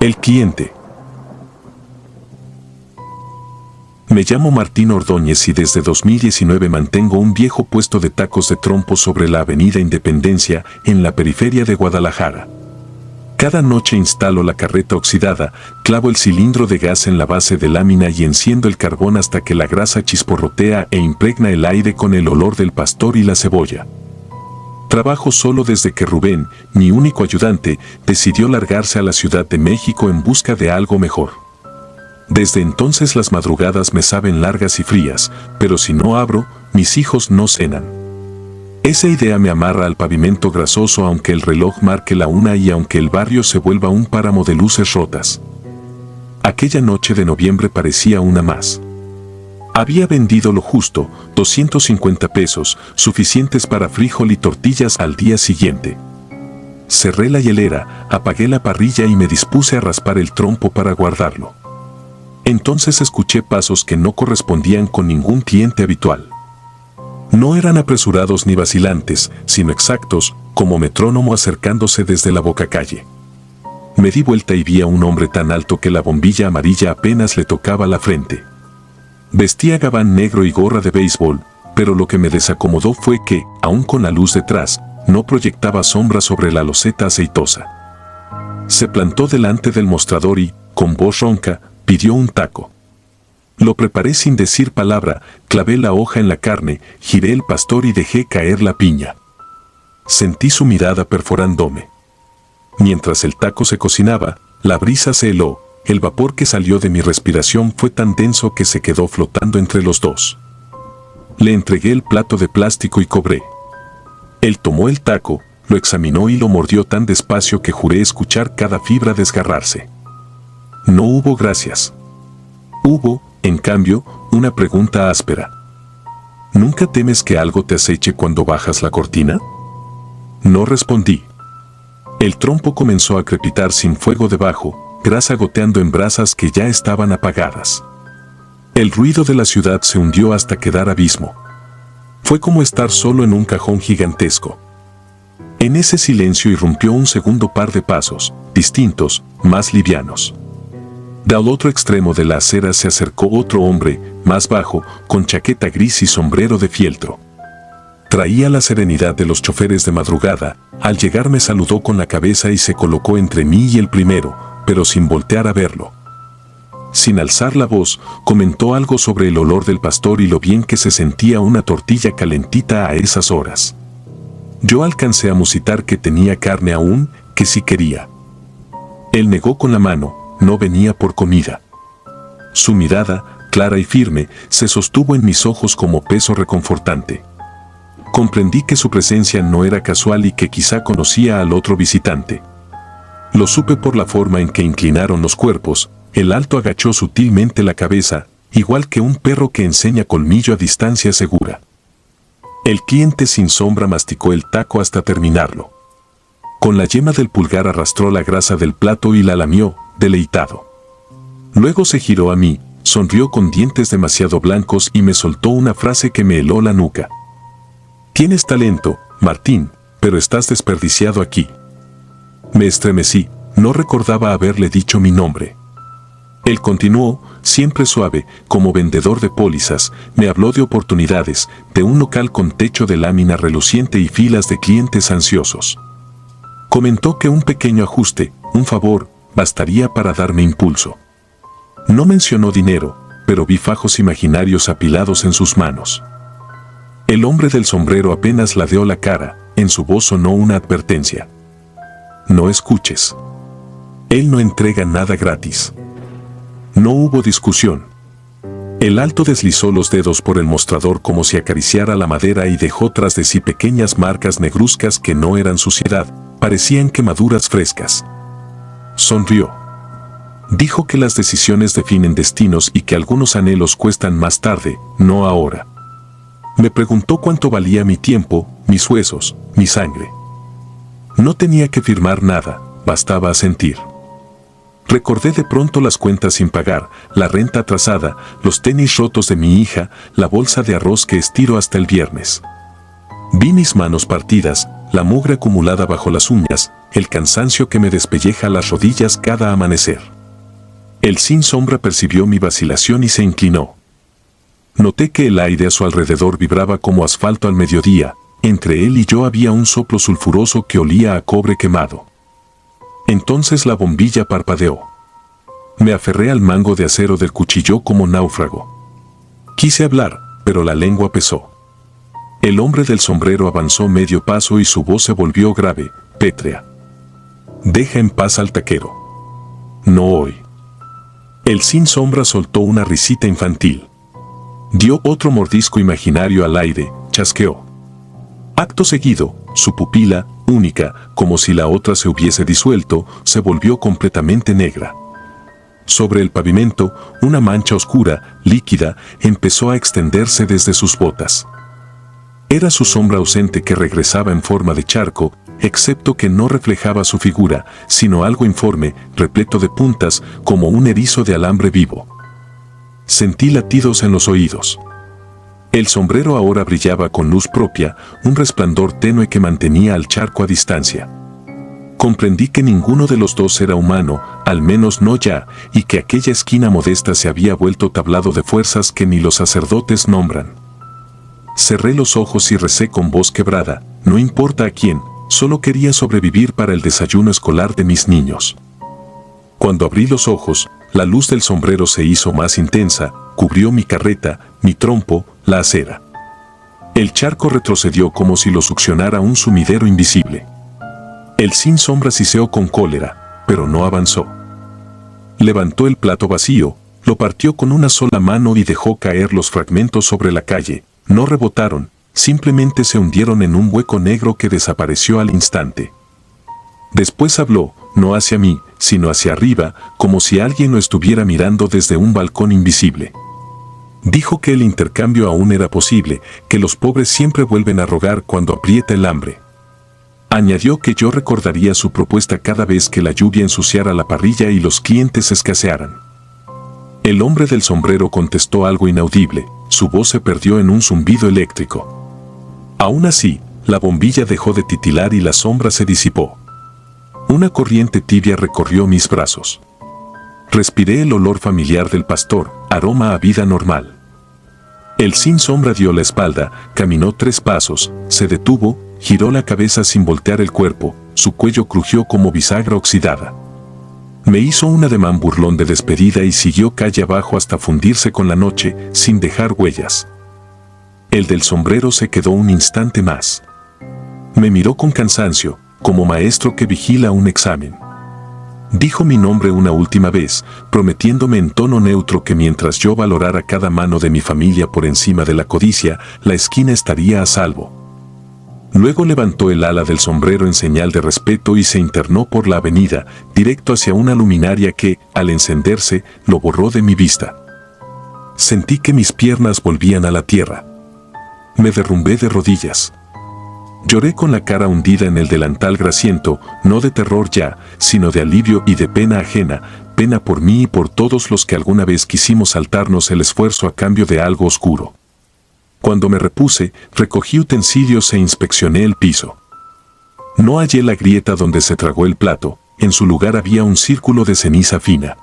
El cliente. Me llamo Martín Ordóñez y desde 2019 mantengo un viejo puesto de tacos de trompo sobre la avenida Independencia, en la periferia de Guadalajara. Cada noche instalo la carreta oxidada, clavo el cilindro de gas en la base de lámina y enciendo el carbón hasta que la grasa chisporrotea e impregna el aire con el olor del pastor y la cebolla. Trabajo solo desde que Rubén, mi único ayudante, decidió largarse a la Ciudad de México en busca de algo mejor. Desde entonces las madrugadas me saben largas y frías, pero si no abro, mis hijos no cenan. Esa idea me amarra al pavimento grasoso aunque el reloj marque la 1 y aunque el barrio se vuelva un páramo de luces rotas. Aquella noche de noviembre parecía una más. Había vendido lo justo, 250 pesos, suficientes para frijol y tortillas al día siguiente. Cerré la hielera, apagué la parrilla y me dispuse a raspar el trompo para guardarlo. Entonces escuché pasos que no correspondían con ningún cliente habitual. No eran apresurados ni vacilantes, sino exactos, como metrónomo acercándose desde la bocacalle. Me di vuelta y vi a un hombre tan alto que la bombilla amarilla apenas le tocaba la frente. Vestía gabán negro y gorra de béisbol, pero lo que me desacomodó fue que, aun con la luz detrás, no proyectaba sombra sobre la loseta aceitosa. Se plantó delante del mostrador y, con voz ronca, pidió un taco. Lo preparé sin decir palabra, clavé la hoja en la carne, giré el pastor y dejé caer la piña. Sentí su mirada perforándome. Mientras el taco se cocinaba, la brisa se heló, el vapor que salió de mi respiración fue tan denso que se quedó flotando entre los dos. Le entregué el plato de plástico y cobré. Él tomó el taco, lo examinó y lo mordió tan despacio que juré escuchar cada fibra desgarrarse. No hubo gracias. Hubo, en cambio, una pregunta áspera. ¿Nunca temes que algo te aceche cuando bajas la cortina? No respondí. El trompo comenzó a crepitar sin fuego debajo, grasa goteando en brasas que ya estaban apagadas. El ruido de la ciudad se hundió hasta quedar abismo. Fue como estar solo en un cajón gigantesco. En ese silencio irrumpió un segundo par de pasos, distintos, más livianos. Del otro extremo de la acera se acercó otro hombre, más bajo, con chaqueta gris y sombrero de fieltro. Traía la serenidad de los choferes de madrugada, al llegar me saludó con la cabeza y se colocó entre mí y el primero, pero sin voltear a verlo. Sin alzar la voz, comentó algo sobre el olor del pastor y lo bien que se sentía una tortilla calentita a esas horas. Yo alcancé a musitar que tenía carne aún, que si quería. Él negó con la mano. No venía por comida. Su mirada, clara y firme, se sostuvo en mis ojos como peso reconfortante. Comprendí que su presencia no era casual y que quizá conocía al otro visitante. Lo supe por la forma en que inclinaron los cuerpos, el alto agachó sutilmente la cabeza, igual que un perro que enseña colmillo a distancia segura. El cliente sin sombra masticó el taco hasta terminarlo. Con la yema del pulgar arrastró la grasa del plato y la lamió, deleitado. Luego se giró a mí, sonrió con dientes demasiado blancos y me soltó una frase que me heló la nuca. Tienes talento, Martín, pero estás desperdiciado aquí. Me estremecí, no recordaba haberle dicho mi nombre. Él continuó, siempre suave, como vendedor de pólizas, me habló de oportunidades, de un local con techo de lámina reluciente y filas de clientes ansiosos. Comentó que un pequeño ajuste, un favor, bastaría para darme impulso. No mencionó dinero, pero vi fajos imaginarios apilados en sus manos. El hombre del sombrero apenas ladeó la cara, en su voz sonó una advertencia. No escuches. Él no entrega nada gratis. No hubo discusión. El alto deslizó los dedos por el mostrador como si acariciara la madera y dejó tras de sí pequeñas marcas negruzcas que no eran suciedad, parecían quemaduras frescas. Sonrió. Dijo que las decisiones definen destinos y que algunos anhelos cuestan más tarde, no ahora. Me preguntó cuánto valía mi tiempo, mis huesos, mi sangre. No tenía que firmar nada, bastaba asentir. Recordé de pronto las cuentas sin pagar, la renta atrasada, los tenis rotos de mi hija, la bolsa de arroz que estiro hasta el viernes. Vi mis manos partidas, la mugre acumulada bajo las uñas, el cansancio que me despelleja las rodillas cada amanecer. El sin sombra percibió mi vacilación y se inclinó. Noté que el aire a su alrededor vibraba como asfalto al mediodía. Entre él y yo había un soplo sulfuroso que olía a cobre quemado. Entonces la bombilla parpadeó. Me aferré al mango de acero del cuchillo como náufrago. Quise hablar, pero la lengua pesó. El hombre del sombrero avanzó medio paso y su voz se volvió grave, pétrea. Deja en paz al taquero. No hoy. El sin sombra soltó una risita infantil. Dio otro mordisco imaginario al aire, chasqueó. Acto seguido, su pupila, única, como si la otra se hubiese disuelto, se volvió completamente negra. Sobre el pavimento, una mancha oscura, líquida, empezó a extenderse desde sus botas. Era su sombra ausente que regresaba en forma de charco, excepto que no reflejaba su figura, sino algo informe, repleto de puntas, como un erizo de alambre vivo. Sentí latidos en los oídos. El sombrero ahora brillaba con luz propia, un resplandor tenue que mantenía al charco a distancia. Comprendí que ninguno de los dos era humano, al menos no ya, y que aquella esquina modesta se había vuelto tablado de fuerzas que ni los sacerdotes nombran. Cerré los ojos y recé con voz quebrada, no importa a quién, solo quería sobrevivir para el desayuno escolar de mis niños. Cuando abrí los ojos, la luz del sombrero se hizo más intensa, cubrió mi carreta, mi trompo, la acera. El charco retrocedió como si lo succionara un sumidero invisible. El sin sombra siseó con cólera, pero no avanzó. Levantó el plato vacío, lo partió con una sola mano y dejó caer los fragmentos sobre la calle. No rebotaron, simplemente se hundieron en un hueco negro que desapareció al instante. Después habló, no hacia mí, sino hacia arriba, como si alguien lo estuviera mirando desde un balcón invisible. Dijo que el intercambio aún era posible, que los pobres siempre vuelven a rogar cuando aprieta el hambre. Añadió que yo recordaría su propuesta cada vez que la lluvia ensuciara la parrilla y los clientes escasearan. El hombre del sombrero contestó algo inaudible, su voz se perdió en un zumbido eléctrico. Aún así, la bombilla dejó de titilar y la sombra se disipó. Una corriente tibia recorrió mis brazos. Respiré el olor familiar del pastor, aroma a vida normal. El sin sombra dio la espalda, caminó 3 pasos, se detuvo, giró la cabeza sin voltear el cuerpo, su cuello crujió como bisagra oxidada. Me hizo un ademán burlón de despedida y siguió calle abajo hasta fundirse con la noche, sin dejar huellas. El del sombrero se quedó un instante más. Me miró con cansancio, como maestro que vigila un examen. Dijo mi nombre una última vez, prometiéndome en tono neutro que mientras yo valorara cada mano de mi familia por encima de la codicia, la esquina estaría a salvo. Luego levantó el ala del sombrero en señal de respeto y se internó por la avenida, directo hacia una luminaria que, al encenderse, lo borró de mi vista. Sentí que mis piernas volvían a la tierra. Me derrumbé de rodillas. Lloré con la cara hundida en el delantal grasiento, no de terror ya, sino de alivio y de pena ajena, pena por mí y por todos los que alguna vez quisimos saltarnos el esfuerzo a cambio de algo oscuro. Cuando me repuse, recogí utensilios e inspeccioné el piso. No hallé la grieta donde se tragó el plato, en su lugar había un círculo de ceniza fina.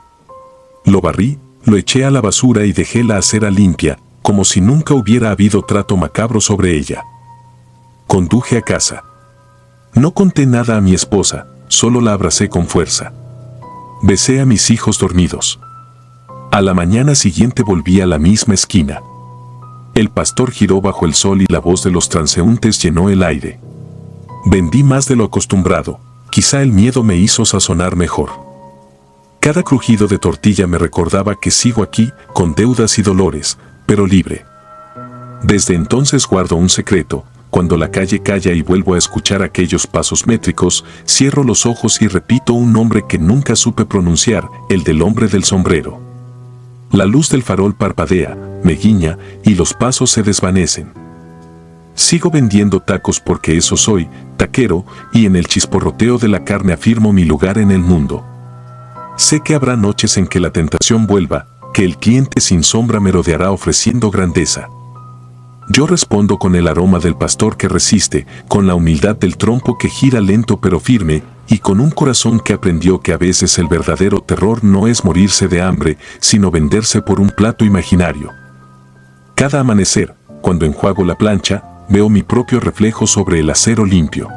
Lo barrí, lo eché a la basura y dejé la acera limpia, como si nunca hubiera habido trato macabro sobre ella. Conduje a casa. No conté nada a mi esposa, solo la abracé con fuerza. Besé a mis hijos dormidos. A la mañana siguiente volví a la misma esquina. El pastor giró bajo el sol y la voz de los transeúntes llenó el aire. Vendí más de lo acostumbrado, quizá el miedo me hizo sazonar mejor. Cada crujido de tortilla me recordaba que sigo aquí, con deudas y dolores, pero libre. Desde entonces guardo un secreto. Cuando la calle calla y vuelvo a escuchar aquellos pasos métricos, cierro los ojos y repito un nombre que nunca supe pronunciar, el del hombre del sombrero. La luz del farol parpadea, me guiña, y los pasos se desvanecen. Sigo vendiendo tacos porque eso soy, taquero, y en el chisporroteo de la carne afirmo mi lugar en el mundo. Sé que habrá noches en que la tentación vuelva, que el cliente sin sombra me rodeará ofreciendo grandeza. Yo respondo con el aroma del pastor que resiste, con la humildad del trompo que gira lento pero firme, y con un corazón que aprendió que a veces el verdadero terror no es morirse de hambre, sino venderse por un plato imaginario. Cada amanecer, cuando enjuago la plancha, veo mi propio reflejo sobre el acero limpio.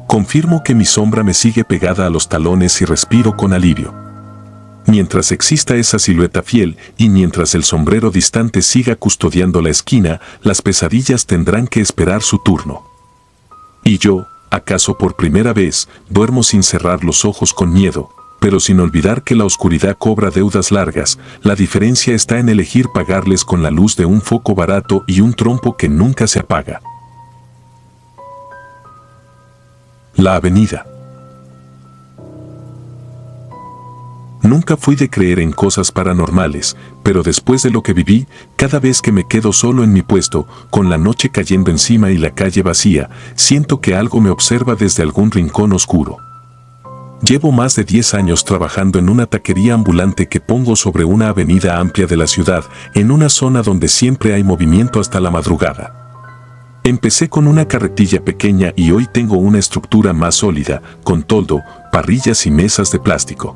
Confirmo que mi sombra me sigue pegada a los talones y respiro con alivio. Mientras exista esa silueta fiel y mientras el sombrero distante siga custodiando la esquina, las pesadillas tendrán que esperar su turno. Y yo, acaso por primera vez, duermo sin cerrar los ojos con miedo, pero sin olvidar que la oscuridad cobra deudas largas. La diferencia está en elegir pagarles con la luz de un foco barato y un trompo que nunca se apaga. La avenida. Nunca fui de creer en cosas paranormales, pero después de lo que viví, cada vez que me quedo solo en mi puesto, con la noche cayendo encima y la calle vacía, siento que algo me observa desde algún rincón oscuro. Llevo más de 10 años trabajando en una taquería ambulante que pongo sobre una avenida amplia de la ciudad, en una zona donde siempre hay movimiento hasta la madrugada. Empecé con una carretilla pequeña y hoy tengo una estructura más sólida, con toldo, parrillas y mesas de plástico.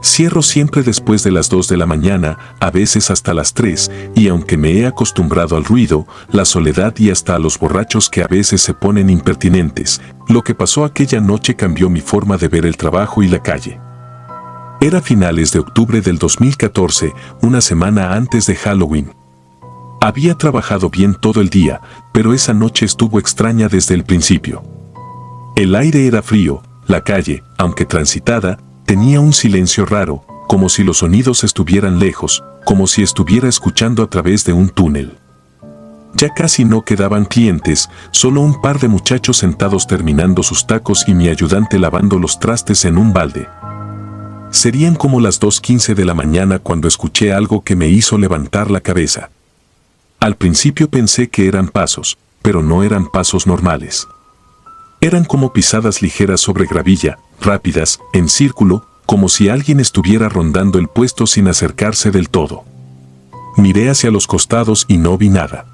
Cierro siempre después de las 2 de la mañana, a veces hasta las 3, y aunque me he acostumbrado al ruido, la soledad y hasta a los borrachos que a veces se ponen impertinentes, lo que pasó aquella noche cambió mi forma de ver el trabajo y la calle. Era finales de octubre del 2014, una semana antes de Halloween. Había trabajado bien todo el día, pero esa noche estuvo extraña desde el principio. El aire era frío, la calle, aunque transitada, tenía un silencio raro, como si los sonidos estuvieran lejos, como si estuviera escuchando a través de un túnel. Ya casi no quedaban clientes, solo un par de muchachos sentados terminando sus tacos y mi ayudante lavando los trastes en un balde. Serían como las 2:15 de la mañana cuando escuché algo que me hizo levantar la cabeza. Al principio pensé que eran pasos, pero no eran pasos normales. Eran como pisadas ligeras sobre gravilla, rápidas, en círculo, como si alguien estuviera rondando el puesto sin acercarse del todo. Miré hacia los costados y no vi nada.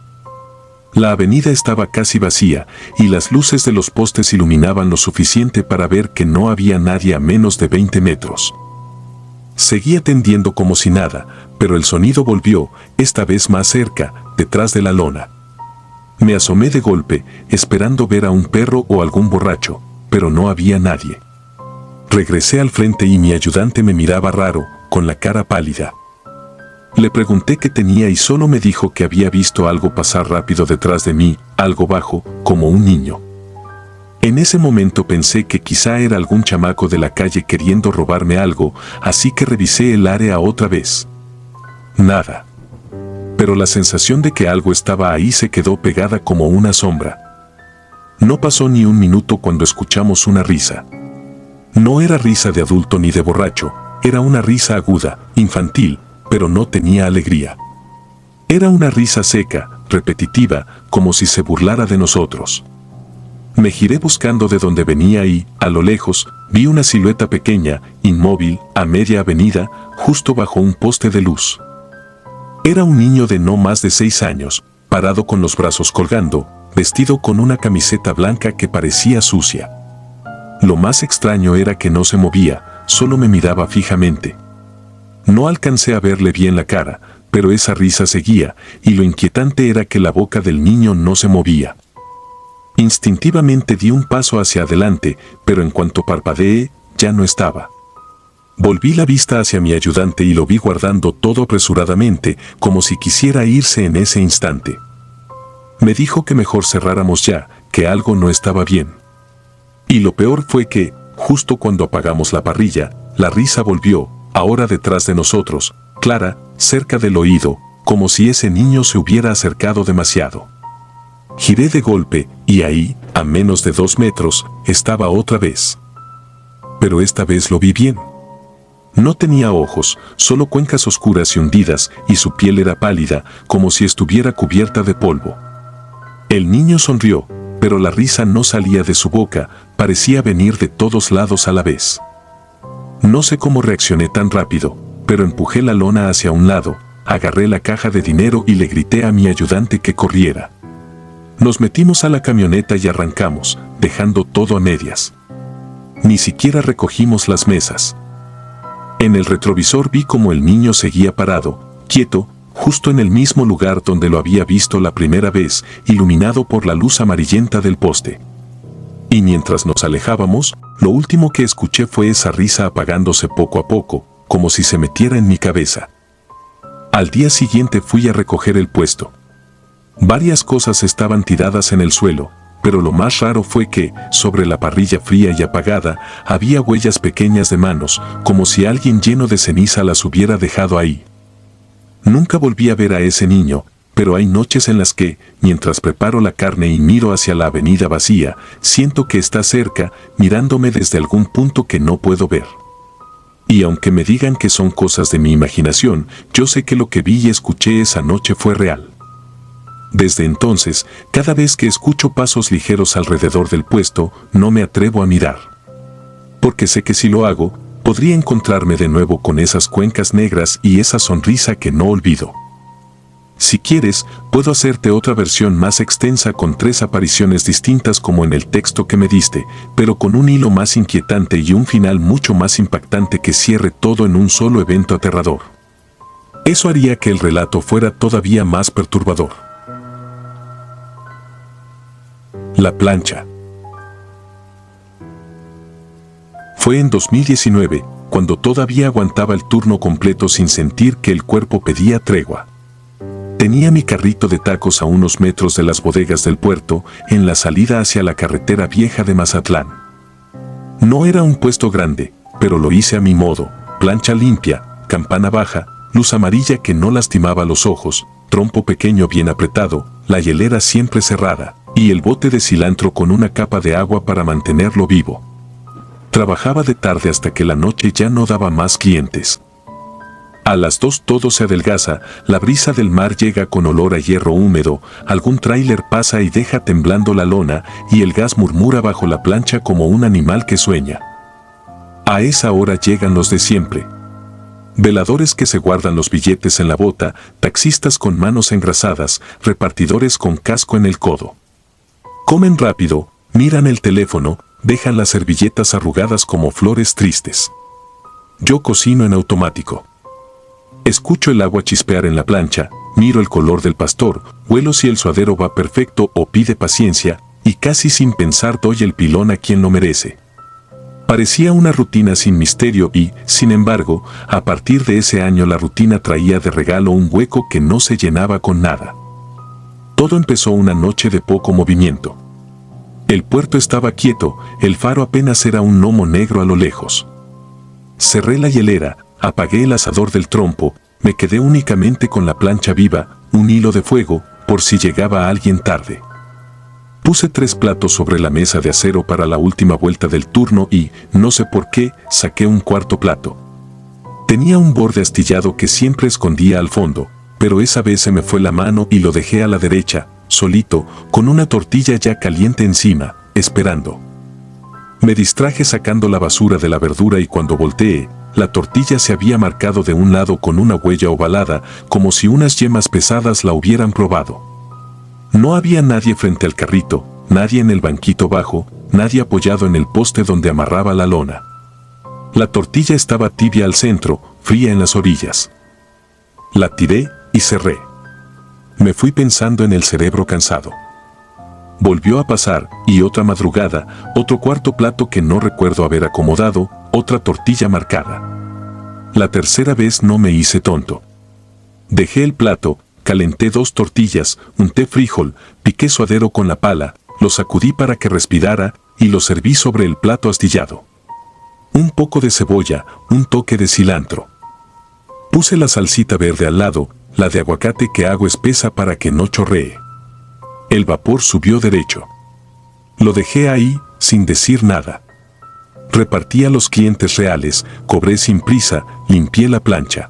La avenida estaba casi vacía, y las luces de los postes iluminaban lo suficiente para ver que no había nadie a menos de 20 metros. Seguí atendiendo como si nada, pero el sonido volvió, esta vez más cerca, detrás de la lona. Me asomé de golpe, esperando ver a un perro o algún borracho, pero no había nadie. Regresé al frente y mi ayudante me miraba raro, con la cara pálida. Le pregunté qué tenía y solo me dijo que había visto algo pasar rápido detrás de mí, algo bajo, como un niño. En ese momento pensé que quizá era algún chamaco de la calle queriendo robarme algo, así que revisé el área otra vez. Nada. Pero la sensación de que algo estaba ahí se quedó pegada como una sombra. No pasó ni un minuto cuando escuchamos una risa. No era risa de adulto ni de borracho, era una risa aguda, infantil, pero no tenía alegría. Era una risa seca, repetitiva, como si se burlara de nosotros. Me giré buscando de dónde venía y, a lo lejos, vi una silueta pequeña, inmóvil, a media avenida, justo bajo un poste de luz. Era un niño de no más de 6 años, parado con los brazos colgando, vestido con una camiseta blanca que parecía sucia. Lo más extraño era que no se movía, solo me miraba fijamente. No alcancé a verle bien la cara, pero esa risa seguía, y lo inquietante era que la boca del niño no se movía. Instintivamente di un paso hacia adelante, pero en cuanto parpadeé, ya no estaba. Volví la vista hacia mi ayudante y lo vi guardando todo apresuradamente, como si quisiera irse en ese instante. Me dijo que mejor cerráramos ya, que algo no estaba bien. Y lo peor fue que, justo cuando apagamos la parrilla, la risa volvió, ahora detrás de nosotros, clara, cerca del oído, como si ese niño se hubiera acercado demasiado. Giré de golpe, y ahí, a menos de 2 metros, estaba otra vez. Pero esta vez lo vi bien. No tenía ojos, solo cuencas oscuras y hundidas, y su piel era pálida, como si estuviera cubierta de polvo. El niño sonrió, pero la risa no salía de su boca, parecía venir de todos lados a la vez. No sé cómo reaccioné tan rápido, pero empujé la lona hacia un lado, agarré la caja de dinero y le grité a mi ayudante que corriera. Nos metimos a la camioneta y arrancamos, dejando todo a medias. Ni siquiera recogimos las mesas. En el retrovisor vi como el niño seguía parado, quieto, justo en el mismo lugar donde lo había visto la primera vez, iluminado por la luz amarillenta del poste. Y mientras nos alejábamos, lo último que escuché fue esa risa apagándose poco a poco, como si se metiera en mi cabeza. Al día siguiente fui a recoger el puesto. Varias cosas estaban tiradas en el suelo, pero lo más raro fue que, sobre la parrilla fría y apagada, había huellas pequeñas de manos, como si alguien lleno de ceniza las hubiera dejado ahí. Nunca volví a ver a ese niño, pero hay noches en las que, mientras preparo la carne y miro hacia la avenida vacía, siento que está cerca, mirándome desde algún punto que no puedo ver. Y aunque me digan que son cosas de mi imaginación, yo sé que lo que vi y escuché esa noche fue real. Desde entonces, cada vez que escucho pasos ligeros alrededor del puesto, no me atrevo a mirar. Porque sé que si lo hago, podría encontrarme de nuevo con esas cuencas negras y esa sonrisa que no olvido. Si quieres, puedo hacerte otra versión más extensa con 3 apariciones distintas como en el texto que me diste, pero con un hilo más inquietante y un final mucho más impactante que cierre todo en un solo evento aterrador. Eso haría que el relato fuera todavía más perturbador. La plancha. Fue en 2019, cuando todavía aguantaba el turno completo sin sentir que el cuerpo pedía tregua. Tenía mi carrito de tacos a unos metros de las bodegas del puerto, en la salida hacia la carretera vieja de Mazatlán. No era un puesto grande, pero lo hice a mi modo: plancha limpia, campana baja, luz amarilla que no lastimaba los ojos, trompo pequeño bien apretado, la hielera siempre cerrada, y el bote de cilantro con una capa de agua para mantenerlo vivo. Trabajaba de tarde hasta que la noche ya no daba más clientes. A las 2 todo se adelgaza, la brisa del mar llega con olor a hierro húmedo, algún tráiler pasa y deja temblando la lona, y el gas murmura bajo la plancha como un animal que sueña. A esa hora llegan los de siempre. Veladores que se guardan los billetes en la bota, taxistas con manos engrasadas, repartidores con casco en el codo. Comen rápido, miran el teléfono, dejan las servilletas arrugadas como flores tristes. Yo cocino en automático. Escucho el agua chispear en la plancha, miro el color del pastor, huelo si el suadero va perfecto o pide paciencia, y casi sin pensar doy el pilón a quien lo merece. Parecía una rutina sin misterio y, sin embargo, a partir de ese año la rutina traía de regalo un hueco que no se llenaba con nada. Todo empezó una noche de poco movimiento. El puerto estaba quieto, el faro apenas era un gnomo negro a lo lejos. Cerré la hielera, apagué el asador del trompo, me quedé únicamente con la plancha viva, un hilo de fuego, por si llegaba alguien tarde. Puse 3 platos sobre la mesa de acero para la última vuelta del turno y, no sé por qué, saqué un 4.º plato. Tenía un borde astillado que siempre escondía al fondo, pero esa vez se me fue la mano y lo dejé a la derecha, solito, con una tortilla ya caliente encima, esperando. Me distraje sacando la basura de la verdura y cuando volteé, la tortilla se había marcado de un lado con una huella ovalada, como si unas yemas pesadas la hubieran probado. No había nadie frente al carrito, nadie en el banquito bajo, nadie apoyado en el poste donde amarraba la lona. La tortilla estaba tibia al centro, fría en las orillas. La tiré y cerré. Me fui pensando en el cerebro cansado. Volvió a pasar, y otra madrugada, otro 4.º plato que no recuerdo haber acomodado, otra tortilla marcada. La tercera vez no me hice tonto. Dejé el plato, calenté 2 tortillas, unté frijol, piqué suadero con la pala, lo sacudí para que respirara, y lo serví sobre el plato astillado. Un poco de cebolla, un toque de cilantro. Puse la salsita verde al lado, la de aguacate que hago espesa para que no chorree. El vapor subió derecho. Lo dejé ahí, sin decir nada. Repartí a los clientes reales, cobré sin prisa, limpié la plancha.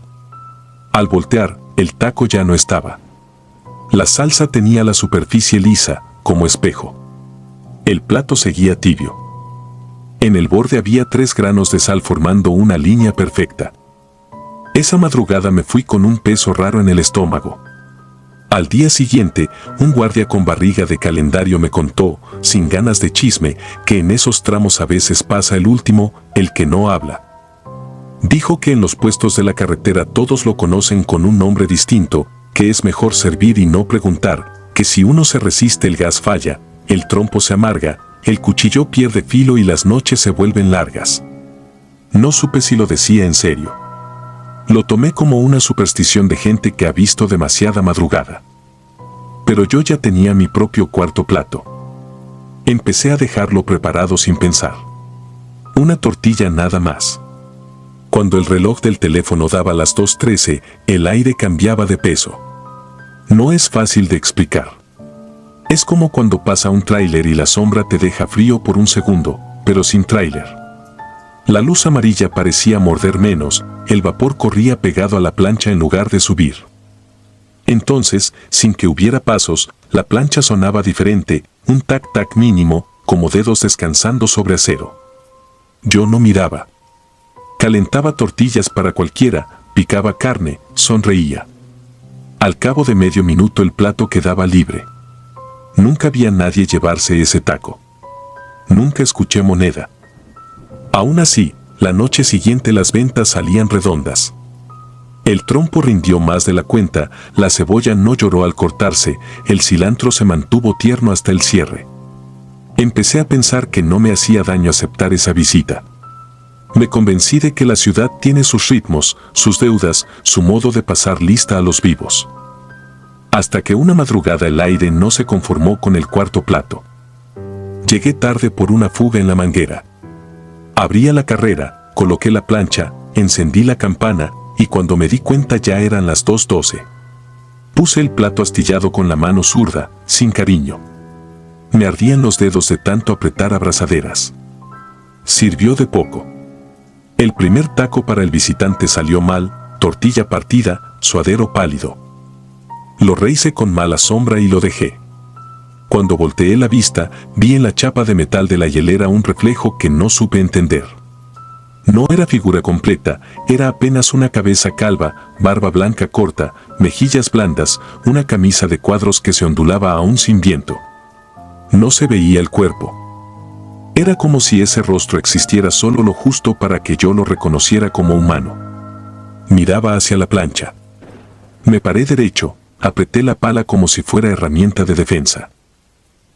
Al voltear, el taco ya no estaba. La salsa tenía la superficie lisa, como espejo. El plato seguía tibio. En el borde había 3 granos de sal formando una línea perfecta. Esa madrugada me fui con un peso raro en el estómago. Al día siguiente, un guardia con barriga de calendario me contó, sin ganas de chisme, que en esos tramos a veces pasa el último, el que no habla. Dijo que en los puestos de la carretera todos lo conocen con un nombre distinto, que es mejor servir y no preguntar, que si uno se resiste el gas falla, el trompo se amarga, el cuchillo pierde filo y las noches se vuelven largas. No supe si lo decía en serio. Lo tomé como una superstición de gente que ha visto demasiada madrugada. Pero yo ya tenía mi propio cuarto plato. Empecé a dejarlo preparado sin pensar. Una tortilla nada más. Cuando el reloj del teléfono daba las 2:13, el aire cambiaba de peso. No es fácil de explicar. Es como cuando pasa un tráiler y la sombra te deja frío por un segundo, pero sin tráiler. La luz amarilla parecía morder menos, el vapor corría pegado a la plancha en lugar de subir. Entonces, sin que hubiera pasos, la plancha sonaba diferente, un tac-tac mínimo, como dedos descansando sobre acero. Yo no miraba. Calentaba tortillas para cualquiera, picaba carne, sonreía. Al cabo de medio minuto el plato quedaba libre. Nunca vi a nadie llevarse ese taco. Nunca escuché moneda. Aún así, la noche siguiente las ventas salían redondas. El trompo rindió más de la cuenta, la cebolla no lloró al cortarse, el cilantro se mantuvo tierno hasta el cierre. Empecé a pensar que no me hacía daño aceptar esa visita. Me convencí de que la ciudad tiene sus ritmos, sus deudas, su modo de pasar lista a los vivos. Hasta que una madrugada el aire no se conformó con el cuarto plato. Llegué tarde por una fuga en la manguera. Abrí la carrera, coloqué la plancha, encendí la campana, y cuando me di cuenta ya eran las 2:12. Puse el plato astillado con la mano zurda, sin cariño. Me ardían los dedos de tanto apretar abrazaderas. Sirvió de poco. El primer taco para el visitante salió mal, tortilla partida, suadero pálido. Lo rehice con mala sombra y lo dejé. Cuando volteé la vista, vi en la chapa de metal de la hielera un reflejo que no supe entender. No era figura completa, era apenas una cabeza calva, barba blanca corta, mejillas blandas, una camisa de cuadros que se ondulaba aún sin viento. No se veía el cuerpo. Era como si ese rostro existiera solo lo justo para que yo lo reconociera como humano. Miraba hacia la plancha. Me paré derecho, apreté la pala como si fuera herramienta de defensa.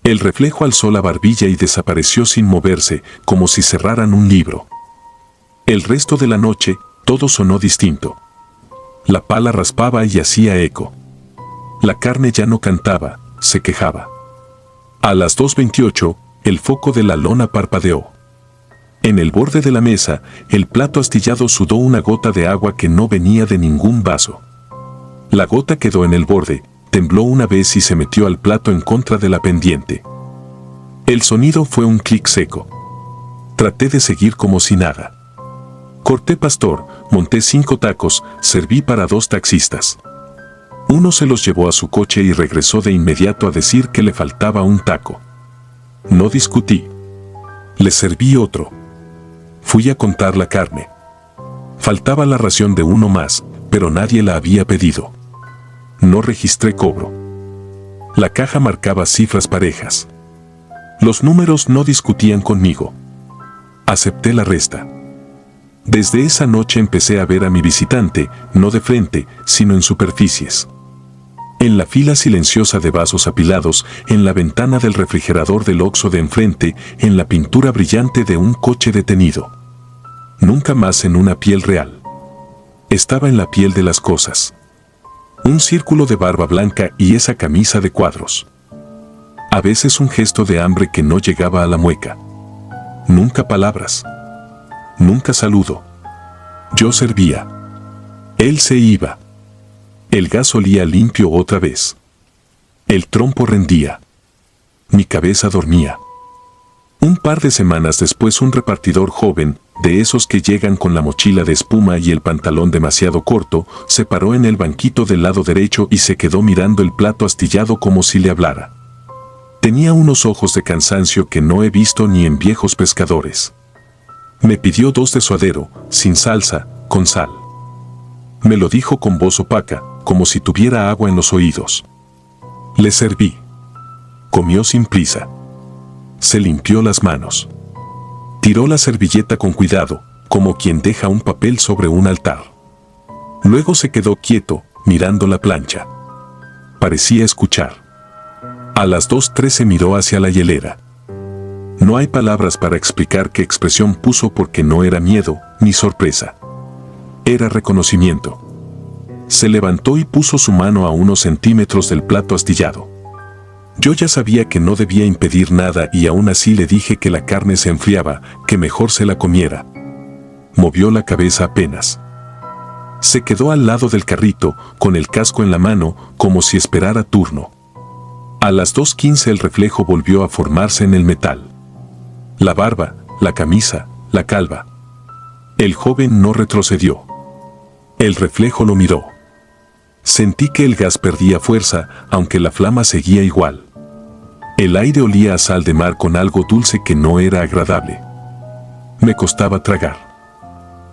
El reflejo alzó la barbilla y desapareció sin moverse, como si cerraran un libro. El resto de la noche, todo sonó distinto. La pala raspaba y hacía eco. La carne ya no cantaba, se quejaba. A las 2:28, el foco de la lona parpadeó. En el borde de la mesa, el plato astillado sudó una gota de agua que no venía de ningún vaso. La gota quedó en el borde, tembló una vez y se metió al plato en contra de la pendiente. El sonido fue un clic seco. Traté de seguir como si nada. Corté pastor, monté 5 tacos, serví para 2 taxistas. Uno se los llevó a su coche y regresó de inmediato a decir que le faltaba un taco. No discutí. Le serví otro. Fui a contar la carne. Faltaba la ración de uno más, pero nadie la había pedido. No registré cobro. La caja marcaba cifras parejas. Los números no discutían conmigo. Acepté la resta. Desde esa noche empecé a ver a mi visitante, no de frente, sino en superficies. En la fila silenciosa de vasos apilados, en la ventana del refrigerador del Oxxo de enfrente, en la pintura brillante de un coche detenido. Nunca más en una piel real. Estaba en la piel de las cosas. Un círculo de barba blanca y esa camisa de cuadros. A veces un gesto de hambre que no llegaba a la mueca. Nunca palabras. Nunca saludo. Yo servía. Él se iba. El gas olía limpio otra vez. El trompo rendía. Mi cabeza dormía. Un par de semanas después un repartidor joven, de esos que llegan con la mochila de espuma y el pantalón demasiado corto, se paró en el banquito del lado derecho y se quedó mirando el plato astillado como si le hablara. Tenía unos ojos de cansancio que no he visto ni en viejos pescadores. Me pidió 2 de suadero, sin salsa, con sal. Me lo dijo con voz opaca, como si tuviera agua en los oídos. Le serví. Comió sin prisa. Se limpió las manos. Tiró la servilleta con cuidado, como quien deja un papel sobre un altar. Luego se quedó quieto, mirando la plancha. Parecía escuchar. A las 2:13 miró hacia la hielera. No hay palabras para explicar qué expresión puso, porque no era miedo ni sorpresa. Era reconocimiento. Se levantó y puso su mano a unos centímetros del plato astillado. Yo ya sabía que no debía impedir nada, y aún así le dije que la carne se enfriaba, que mejor se la comiera. Movió la cabeza apenas. Se quedó al lado del carrito, con el casco en la mano, como si esperara turno. A las 2:15 el reflejo volvió a formarse en el metal. La barba, la camisa, la calva. El joven no retrocedió. El reflejo lo miró. Sentí que el gas perdía fuerza, aunque la flama seguía igual. El aire olía a sal de mar con algo dulce que no era agradable. Me costaba tragar.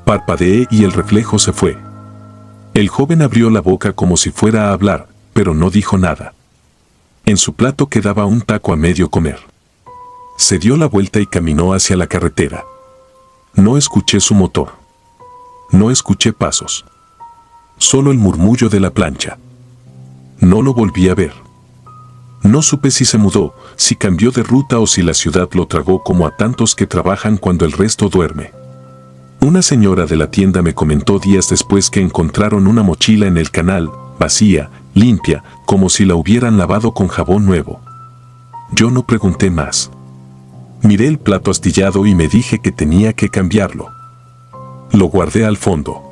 Parpadeé y el reflejo se fue. El joven abrió la boca como si fuera a hablar, pero no dijo nada. En su plato quedaba un taco a medio comer. Se dio la vuelta y caminó hacia la carretera. No escuché su motor. No escuché pasos. Solo el murmullo de la plancha. No lo volví a ver. No supe si se mudó, si cambió de ruta o si la ciudad lo tragó, como a tantos que trabajan cuando el resto duerme. Una señora de la tienda me comentó días después que encontraron una mochila en el canal, vacía, limpia, como si la hubieran lavado con jabón nuevo. Yo no pregunté más. Miré el plato astillado y me dije que tenía que cambiarlo. Lo guardé al fondo.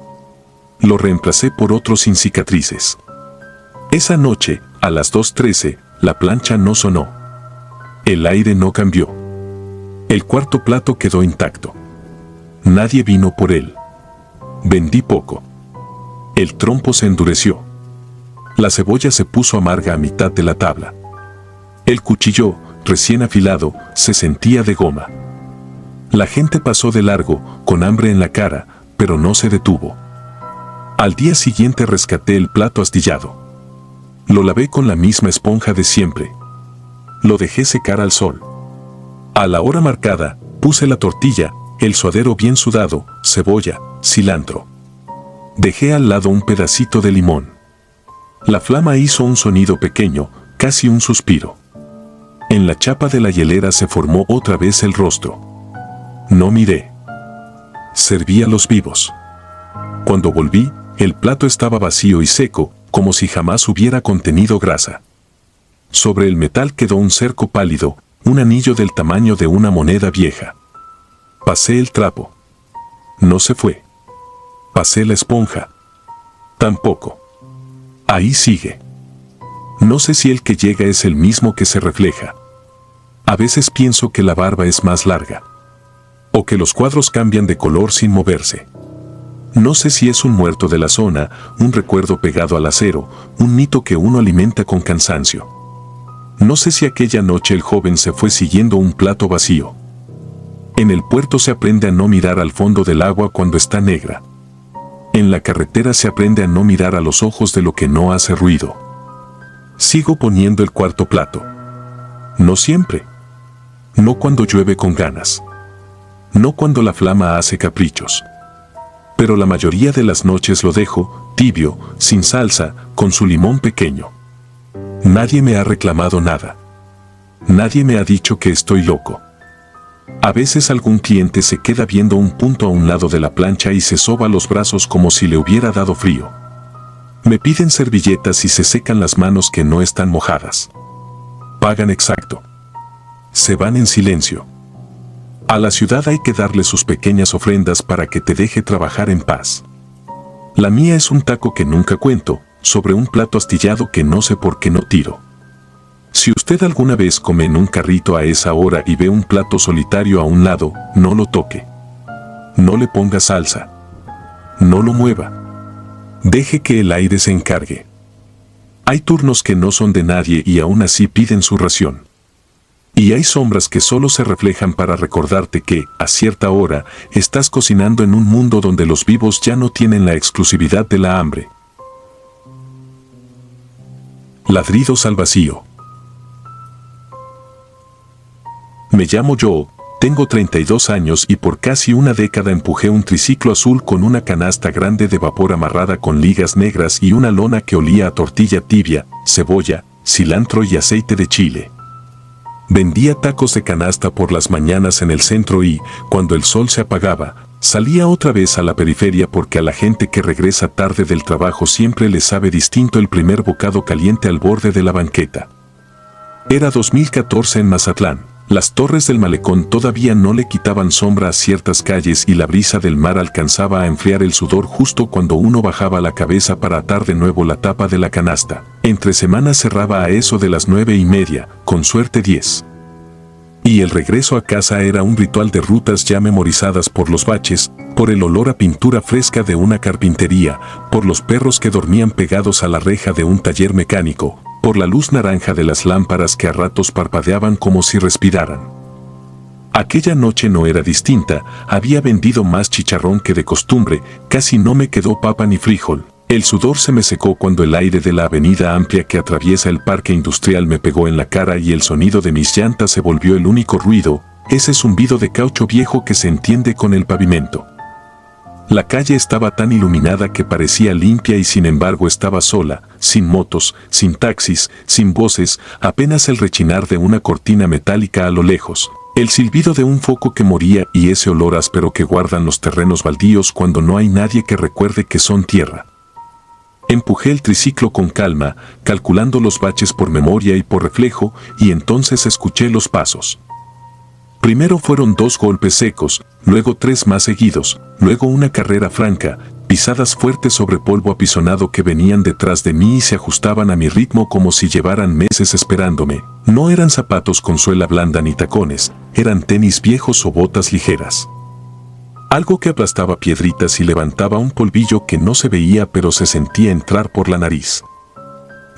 Lo reemplacé por otro sin cicatrices. Esa noche, a las 2:13, la plancha no sonó. El aire no cambió. El cuarto plato quedó intacto. Nadie vino por él. Vendí poco. El trompo se endureció. La cebolla se puso amarga a mitad de la tabla. El cuchillo, recién afilado, se sentía de goma. La gente pasó de largo, con hambre en la cara, pero no se detuvo. Al día siguiente rescaté el plato astillado. Lo lavé con la misma esponja de siempre. Lo dejé secar al sol. A la hora marcada, puse la tortilla, el suadero bien sudado, cebolla, cilantro. Dejé al lado un pedacito de limón. La flama hizo un sonido pequeño, casi un suspiro. En la chapa de la hielera se formó otra vez el rostro. No miré. Serví a los vivos. Cuando volví, el plato estaba vacío y seco, como si jamás hubiera contenido grasa. Sobre el metal quedó un cerco pálido, un anillo del tamaño de una moneda vieja. Pasé el trapo. No se fue. Pasé la esponja. Tampoco. Ahí sigue. No sé si el que llega es el mismo que se refleja. A veces pienso que la barba es más larga. O que los cuadros cambian de color sin moverse. No sé si es un muerto de la zona, un recuerdo pegado al acero, un mito que uno alimenta con cansancio. No sé si aquella noche el joven se fue siguiendo un plato vacío. En el puerto se aprende a no mirar al fondo del agua cuando está negra. En la carretera se aprende a no mirar a los ojos de lo que no hace ruido. Sigo poniendo el cuarto plato. No siempre. No cuando llueve con ganas. No cuando la flama hace caprichos. Pero la mayoría de las noches lo dejo, tibio, sin salsa, con su limón pequeño. Nadie me ha reclamado nada. Nadie me ha dicho que estoy loco. A veces algún cliente se queda viendo un punto a un lado de la plancha y se soba los brazos como si le hubiera dado frío. Me piden servilletas y se secan las manos que no están mojadas. Pagan exacto. Se van en silencio. A la ciudad hay que darle sus pequeñas ofrendas para que te deje trabajar en paz. La mía es un taco que nunca cuento, sobre un plato astillado que no sé por qué no tiro. Si usted alguna vez come en un carrito a esa hora y ve un plato solitario a un lado, no lo toque. No le ponga salsa. No lo mueva. Deje que el aire se encargue. Hay turnos que no son de nadie y aún así piden su ración. Y hay sombras que solo se reflejan para recordarte que, a cierta hora, estás cocinando en un mundo donde los vivos ya no tienen la exclusividad de la hambre. Ladridos al vacío. Me llamo Joe, tengo 32 años y por casi una década empujé un triciclo azul con una canasta grande de vapor amarrada con ligas negras y una lona que olía a tortilla tibia, cebolla, cilantro y aceite de chile. Vendía tacos de canasta por las mañanas en el centro y, cuando el sol se apagaba, salía otra vez a la periferia porque a la gente que regresa tarde del trabajo siempre le sabe distinto el primer bocado caliente al borde de la banqueta. Era 2014 en Mazatlán. Las torres del malecón todavía no le quitaban sombra a ciertas calles y la brisa del mar alcanzaba a enfriar el sudor justo cuando uno bajaba la cabeza para atar de nuevo la tapa de la canasta. Entre semanas cerraba a eso de las 9:30, con suerte 10. Y el regreso a casa era un ritual de rutas ya memorizadas por los baches, por el olor a pintura fresca de una carpintería, por los perros que dormían pegados a la reja de un taller mecánico, por la luz naranja de las lámparas que a ratos parpadeaban como si respiraran. Aquella noche no era distinta, había vendido más chicharrón que de costumbre, casi no me quedó papa ni frijol. El sudor se me secó cuando el aire de la avenida amplia que atraviesa el parque industrial me pegó en la cara y el sonido de mis llantas se volvió el único ruido, ese zumbido de caucho viejo que se entiende con el pavimento. La calle estaba tan iluminada que parecía limpia y sin embargo estaba sola, sin motos, sin taxis, sin voces, apenas el rechinar de una cortina metálica a lo lejos, el silbido de un foco que moría y ese olor áspero que guardan los terrenos baldíos cuando no hay nadie que recuerde que son tierra. Empujé el triciclo con calma, calculando los baches por memoria y por reflejo, y entonces escuché los pasos. Primero fueron 2 golpes secos, luego 3 más seguidos, luego una carrera franca, pisadas fuertes sobre polvo apisonado que venían detrás de mí y se ajustaban a mi ritmo como si llevaran meses esperándome. No eran zapatos con suela blanda ni tacones, eran tenis viejos o botas ligeras. Algo que aplastaba piedritas y levantaba un polvillo que no se veía pero se sentía entrar por la nariz.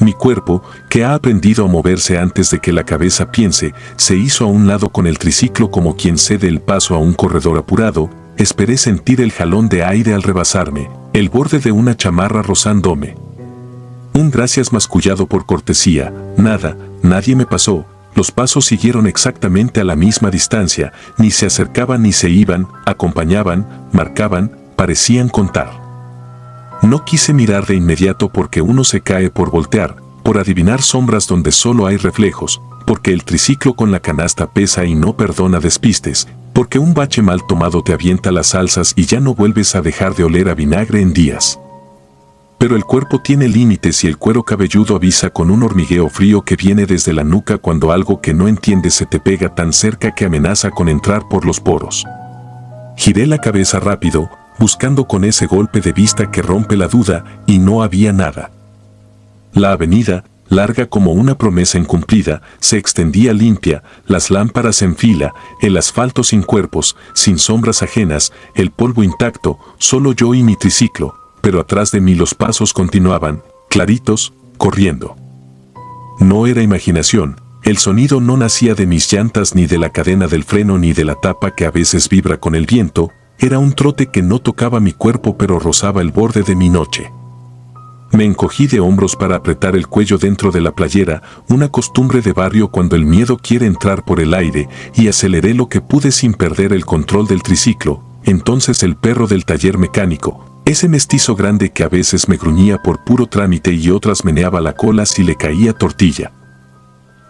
Mi cuerpo, que ha aprendido a moverse antes de que la cabeza piense, se hizo a un lado con el triciclo como quien cede el paso a un corredor apurado. Esperé sentir el jalón de aire al rebasarme, el borde de una chamarra rozándome. Un gracias mascullado por cortesía, nadie me pasó. Los pasos siguieron exactamente a la misma distancia, ni se acercaban ni se iban, acompañaban, marcaban, parecían contar. No quise mirar de inmediato porque uno se cae por voltear, por adivinar sombras donde solo hay reflejos, porque el triciclo con la canasta pesa y no perdona despistes, porque un bache mal tomado te avienta las salsas y ya no vuelves a dejar de oler a vinagre en días. Pero el cuerpo tiene límites y el cuero cabelludo avisa con un hormigueo frío que viene desde la nuca cuando algo que no entiendes se te pega tan cerca que amenaza con entrar por los poros. Giré la cabeza rápido, buscando con ese golpe de vista que rompe la duda, y no había nada. La avenida, larga como una promesa incumplida, se extendía limpia, las lámparas en fila, el asfalto sin cuerpos, sin sombras ajenas, el polvo intacto, solo yo y mi triciclo. Pero atrás de mí los pasos continuaban, claritos, corriendo. No era imaginación, el sonido no nacía de mis llantas ni de la cadena del freno ni de la tapa que a veces vibra con el viento, era un trote que no tocaba mi cuerpo pero rozaba el borde de mi noche. Me encogí de hombros para apretar el cuello dentro de la playera, una costumbre de barrio cuando el miedo quiere entrar por el aire, y aceleré lo que pude sin perder el control del triciclo. Entonces el perro del taller mecánico, ese mestizo grande que a veces me gruñía por puro trámite y otras meneaba la cola si le caía tortilla,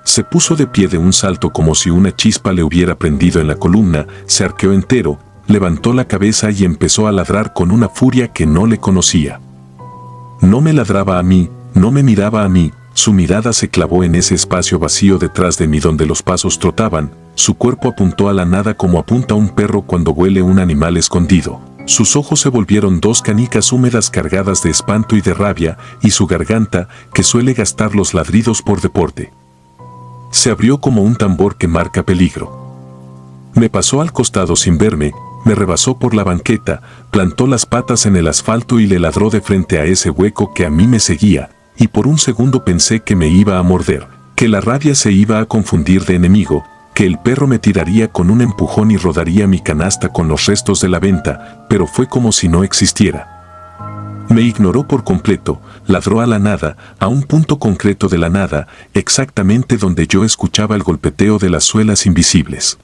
se puso de pie de un salto como si una chispa le hubiera prendido en la columna, se arqueó entero, levantó la cabeza y empezó a ladrar con una furia que no le conocía. No me ladraba a mí, no me miraba a mí, su mirada se clavó en ese espacio vacío detrás de mí donde los pasos trotaban, su cuerpo apuntó a la nada como apunta un perro cuando huele un animal escondido. Sus ojos se volvieron 2 canicas húmedas cargadas de espanto y de rabia, y su garganta, que suele gastar los ladridos por deporte, se abrió como un tambor que marca peligro. Me pasó al costado sin verme, me rebasó por la banqueta, plantó las patas en el asfalto y le ladró de frente a ese hueco que a mí me seguía, y por un segundo pensé que me iba a morder, que la rabia se iba a confundir de enemigo, que el perro me tiraría con un empujón y rodaría mi canasta con los restos de la venta, pero fue como si no existiera. Me ignoró por completo, ladró a la nada, a un punto concreto de la nada, exactamente donde yo escuchaba el golpeteo de las suelas invisibles.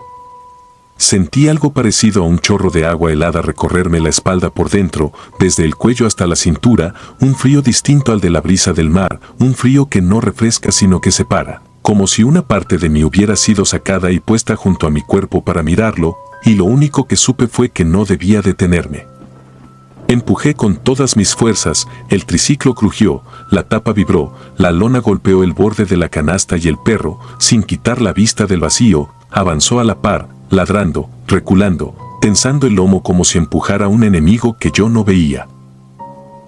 Sentí algo parecido a un chorro de agua helada recorrerme la espalda por dentro, desde el cuello hasta la cintura, un frío distinto al de la brisa del mar, un frío que no refresca sino que separa, como si una parte de mí hubiera sido sacada y puesta junto a mi cuerpo para mirarlo, y lo único que supe fue que no debía detenerme. Empujé con todas mis fuerzas, el triciclo crujió, la tapa vibró, la lona golpeó el borde de la canasta y el perro, sin quitar la vista del vacío, avanzó a la par, ladrando, reculando, tensando el lomo como si empujara a un enemigo que yo no veía.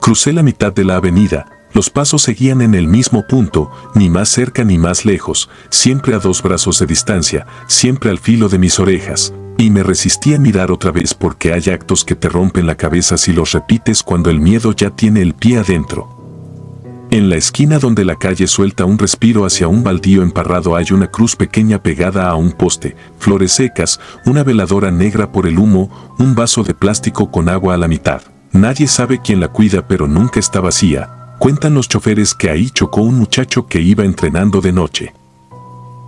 Crucé la mitad de la avenida, los pasos seguían en el mismo punto, ni más cerca ni más lejos, siempre a 2 brazos de distancia, siempre al filo de mis orejas, y me resistí a mirar otra vez porque hay actos que te rompen la cabeza si los repites cuando el miedo ya tiene el pie adentro. En la esquina donde la calle suelta un respiro hacia un baldío emparrado hay una cruz pequeña pegada a un poste, flores secas, una veladora negra por el humo, un vaso de plástico con agua a la mitad. Nadie sabe quién la cuida pero nunca está vacía. Cuentan los choferes que ahí chocó un muchacho que iba entrenando de noche.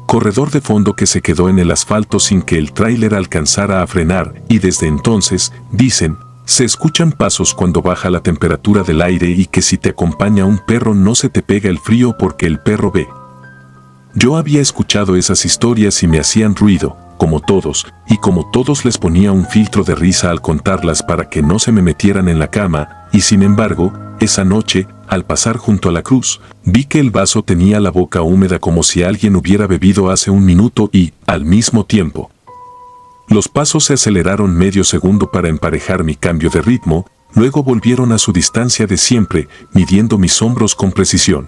Corredor de fondo que se quedó en el asfalto sin que el tráiler alcanzara a frenar y desde entonces, dicen, se escuchan pasos cuando baja la temperatura del aire y que si te acompaña un perro no se te pega el frío porque el perro ve. Yo había escuchado esas historias y me hacían ruido, como todos, y como todos les ponía un filtro de risa al contarlas para que no se me metieran en la cama, y sin embargo, esa noche, al pasar junto a la cruz, vi que el vaso tenía la boca húmeda como si alguien hubiera bebido hace un minuto y, al mismo tiempo, los pasos se aceleraron medio segundo para emparejar mi cambio de ritmo, luego volvieron a su distancia de siempre, midiendo mis hombros con precisión.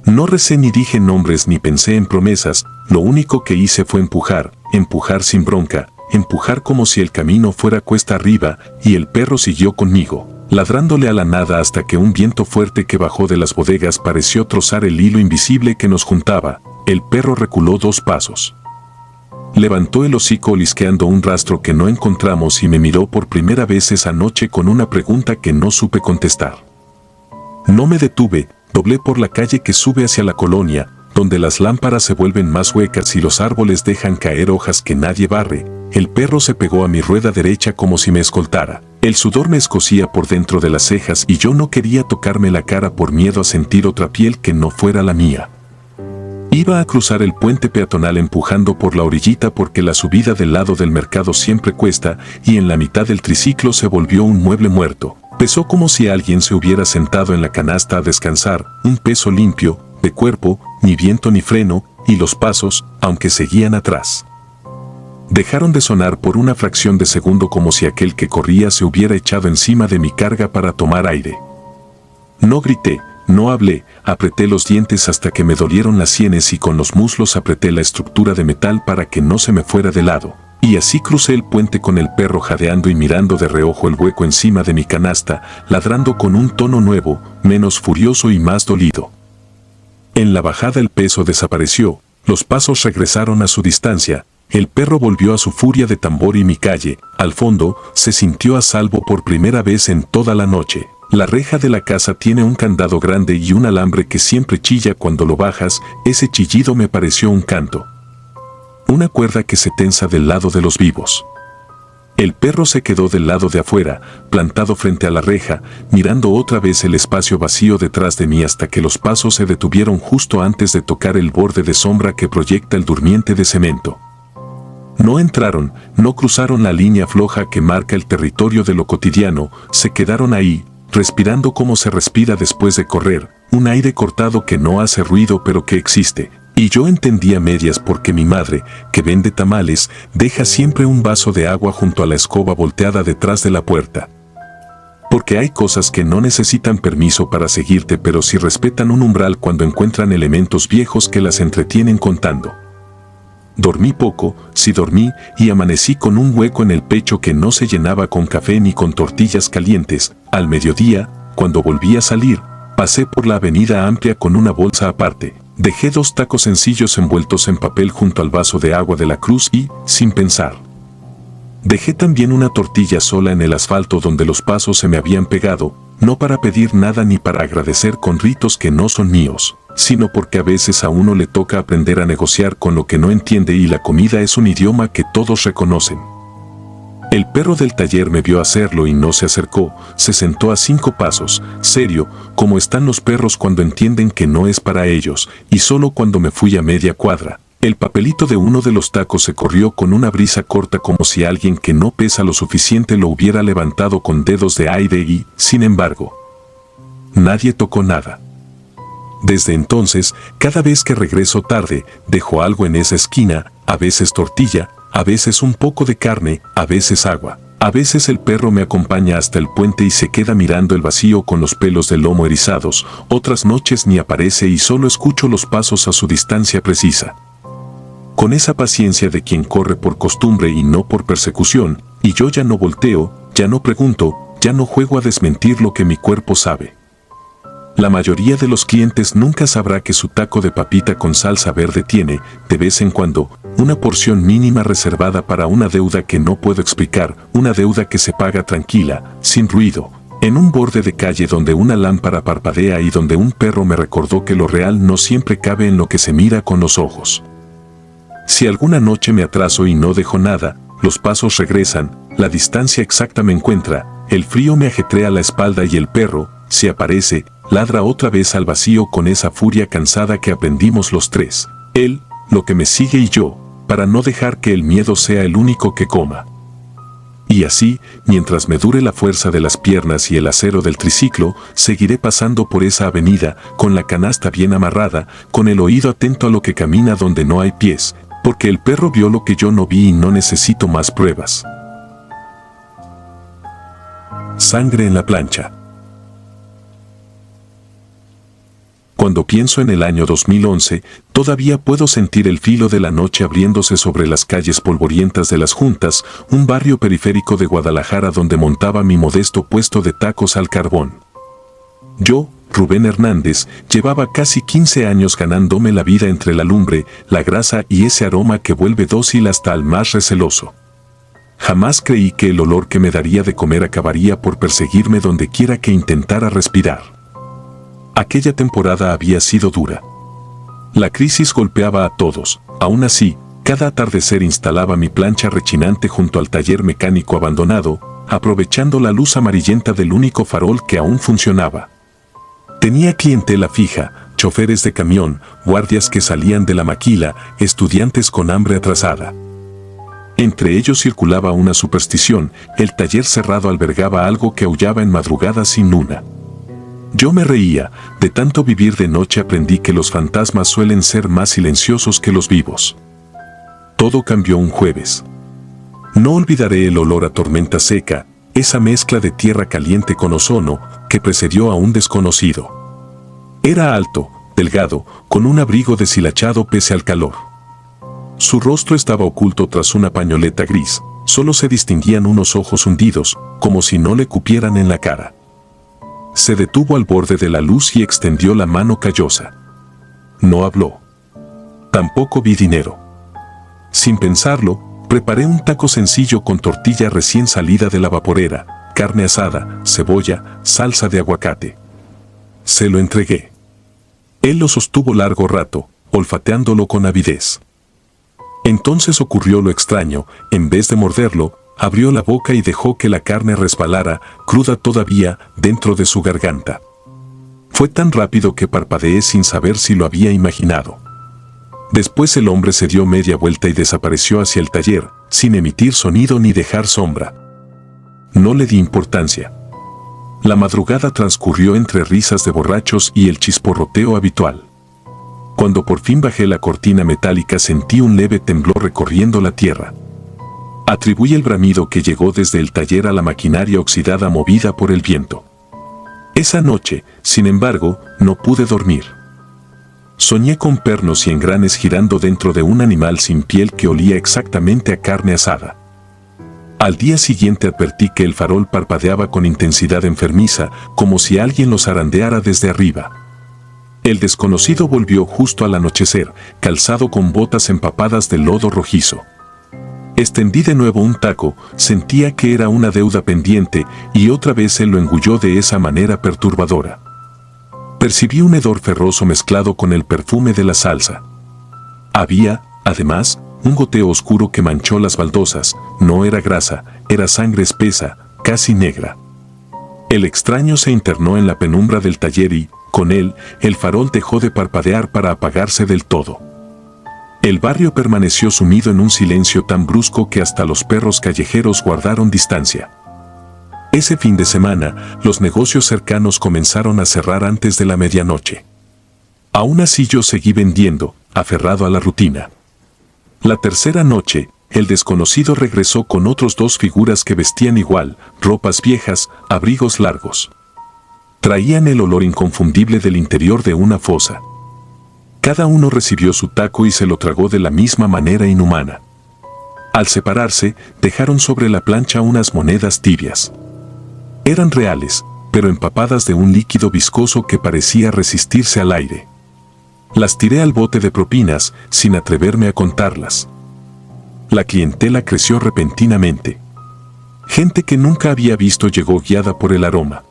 No recé ni dije nombres ni pensé en promesas, lo único que hice fue empujar, empujar sin bronca, empujar como si el camino fuera cuesta arriba, y el perro siguió conmigo, ladrándole a la nada hasta que un viento fuerte que bajó de las bodegas pareció trozar el hilo invisible que nos juntaba. El perro reculó 2 pasos. Levantó el hocico olisqueando un rastro que no encontramos y me miró por primera vez esa noche con una pregunta que no supe contestar. No me detuve, doblé por la calle que sube hacia la colonia, donde las lámparas se vuelven más huecas y los árboles dejan caer hojas que nadie barre. El perro se pegó a mi rueda derecha como si me escoltara. El sudor me escocía por dentro de las cejas y yo no quería tocarme la cara por miedo a sentir otra piel que no fuera la mía. Iba a cruzar el puente peatonal empujando por la orillita porque la subida del lado del mercado siempre cuesta y en la mitad del triciclo se volvió un mueble muerto. Pesó como si alguien se hubiera sentado en la canasta a descansar, un peso limpio, de cuerpo, ni viento ni freno, y los pasos, aunque seguían atrás, dejaron de sonar por una fracción de segundo como si aquel que corría se hubiera echado encima de mi carga para tomar aire. No grité. No hablé, apreté los dientes hasta que me dolieron las sienes y con los muslos apreté la estructura de metal para que no se me fuera de lado. Y así crucé el puente con el perro jadeando y mirando de reojo el hueco encima de mi canasta, ladrando con un tono nuevo, menos furioso y más dolido. En la bajada el peso desapareció, los pasos regresaron a su distancia, el perro volvió a su furia de tambor y mi calle, al fondo, se sintió a salvo por primera vez en toda la noche. La reja de la casa tiene un candado grande y un alambre que siempre chilla cuando lo bajas, ese chillido me pareció un canto. Una cuerda que se tensa del lado de los vivos. El perro se quedó del lado de afuera, plantado frente a la reja, mirando otra vez el espacio vacío detrás de mí hasta que los pasos se detuvieron justo antes de tocar el borde de sombra que proyecta el durmiente de cemento. No entraron, no cruzaron la línea floja que marca el territorio de lo cotidiano, se quedaron ahí, respirando como se respira después de correr, un aire cortado que no hace ruido pero que existe. Y yo entendí a medias porque mi madre, que vende tamales, deja siempre un vaso de agua junto a la escoba volteada detrás de la puerta. Porque hay cosas que no necesitan permiso para seguirte pero sí respetan un umbral cuando encuentran elementos viejos que las entretienen contando. Dormí poco, sí dormí, y amanecí con un hueco en el pecho que no se llenaba con café ni con tortillas calientes. Al mediodía, cuando volví a salir, pasé por la avenida amplia con una bolsa aparte. Dejé 2 tacos sencillos envueltos en papel junto al vaso de agua de la cruz y, sin pensar, dejé también una tortilla sola en el asfalto donde los pasos se me habían pegado, no para pedir nada ni para agradecer con ritos que no son míos, sino porque a veces a uno le toca aprender a negociar con lo que no entiende y la comida es un idioma que todos reconocen. El perro del taller me vio hacerlo y no se acercó, se sentó a 5 pasos, serio, como están los perros cuando entienden que no es para ellos, y solo cuando me fui a media cuadra, el papelito de uno de los tacos se corrió con una brisa corta como si alguien que no pesa lo suficiente lo hubiera levantado con dedos de aire y, sin embargo, nadie tocó nada. Desde entonces, cada vez que regreso tarde, dejo algo en esa esquina, a veces tortilla, a veces un poco de carne, a veces agua. A veces el perro me acompaña hasta el puente y se queda mirando el vacío con los pelos del lomo erizados, otras noches ni aparece y solo escucho los pasos a su distancia precisa. Con esa paciencia de quien corre por costumbre y no por persecución, y yo ya no volteo, ya no pregunto, ya no juego a desmentir lo que mi cuerpo sabe. La mayoría de los clientes nunca sabrá que su taco de papita con salsa verde tiene, de vez en cuando, una porción mínima reservada para una deuda que no puedo explicar, una deuda que se paga tranquila, sin ruido, en un borde de calle donde una lámpara parpadea y donde un perro me recordó que lo real no siempre cabe en lo que se mira con los ojos. Si alguna noche me atraso y no dejo nada, los pasos regresan, la distancia exacta me encuentra, el frío me ajetrea la espalda y el perro, si aparece, ladra otra vez al vacío con esa furia cansada que aprendimos los 3. Él, lo que me sigue y yo, para no dejar que el miedo sea el único que coma. Y así, mientras me dure la fuerza de las piernas y el acero del triciclo, seguiré pasando por esa avenida, con la canasta bien amarrada, con el oído atento a lo que camina donde no hay pies, porque el perro vio lo que yo no vi y no necesito más pruebas. Sangre en la plancha. Cuando pienso en el año 2011, todavía puedo sentir el filo de la noche abriéndose sobre las calles polvorientas de Las Juntas, un barrio periférico de Guadalajara donde montaba mi modesto puesto de tacos al carbón. Yo, Rubén Hernández, llevaba casi 15 años ganándome la vida entre la lumbre, la grasa y ese aroma que vuelve dócil hasta al más receloso. Jamás creí que el olor que me daría de comer acabaría por perseguirme donde quiera que intentara respirar. Aquella temporada había sido dura. La crisis golpeaba a todos, aún así, cada atardecer instalaba mi plancha rechinante junto al taller mecánico abandonado, aprovechando la luz amarillenta del único farol que aún funcionaba. Tenía clientela fija, choferes de camión, guardias que salían de la maquila, estudiantes con hambre atrasada. Entre ellos circulaba una superstición, el taller cerrado albergaba algo que aullaba en madrugada sin luna. Yo me reía, de tanto vivir de noche aprendí que los fantasmas suelen ser más silenciosos que los vivos. Todo cambió un jueves. No olvidaré el olor a tormenta seca, esa mezcla de tierra caliente con ozono, que precedió a un desconocido. Era alto, delgado, con un abrigo deshilachado pese al calor. Su rostro estaba oculto tras una pañoleta gris, solo se distinguían unos ojos hundidos, como si no le cupieran en la cara. Se detuvo al borde de la luz y extendió la mano callosa. No habló. Tampoco vi dinero. Sin pensarlo, preparé un taco sencillo con tortilla recién salida de la vaporera, carne asada, cebolla, salsa de aguacate. Se lo entregué. Él lo sostuvo largo rato, olfateándolo con avidez. Entonces ocurrió lo extraño, en vez de morderlo, abrió la boca y dejó que la carne resbalara, cruda todavía, dentro de su garganta. Fue tan rápido que parpadeé sin saber si lo había imaginado. Después el hombre se dio media vuelta y desapareció hacia el taller, sin emitir sonido ni dejar sombra. No le di importancia. La madrugada transcurrió entre risas de borrachos y el chisporroteo habitual. Cuando por fin bajé la cortina metálica sentí un leve temblor recorriendo la tierra. Atribuí el bramido que llegó desde el taller a la maquinaria oxidada movida por el viento. Esa noche, sin embargo, no pude dormir. Soñé con pernos y engranes girando dentro de un animal sin piel que olía exactamente a carne asada. Al día siguiente advertí que el farol parpadeaba con intensidad enfermiza, como si alguien lo zarandeara desde arriba. El desconocido volvió justo al anochecer, calzado con botas empapadas de lodo rojizo. Extendí de nuevo un taco, sentía que era una deuda pendiente y otra vez él lo engulló de esa manera perturbadora. Percibí un hedor ferroso mezclado con el perfume de la salsa. Había, además, un goteo oscuro que manchó las baldosas, no era grasa, era sangre espesa, casi negra. El extraño se internó en la penumbra del taller y, con él, el farol dejó de parpadear para apagarse del todo. El barrio permaneció sumido en un silencio tan brusco que hasta los perros callejeros guardaron distancia. Ese fin de semana, los negocios cercanos comenzaron a cerrar antes de la medianoche. Aún así yo seguí vendiendo, aferrado a la rutina. La tercera noche, el desconocido regresó con otros dos figuras que vestían igual, ropas viejas, abrigos largos. Traían el olor inconfundible del interior de una fosa. Cada uno recibió su taco y se lo tragó de la misma manera inhumana. Al separarse, dejaron sobre la plancha unas monedas tibias. Eran reales, pero empapadas de un líquido viscoso que parecía resistirse al aire. Las tiré al bote de propinas, sin atreverme a contarlas. La clientela creció repentinamente. Gente que nunca había visto llegó guiada por el aroma.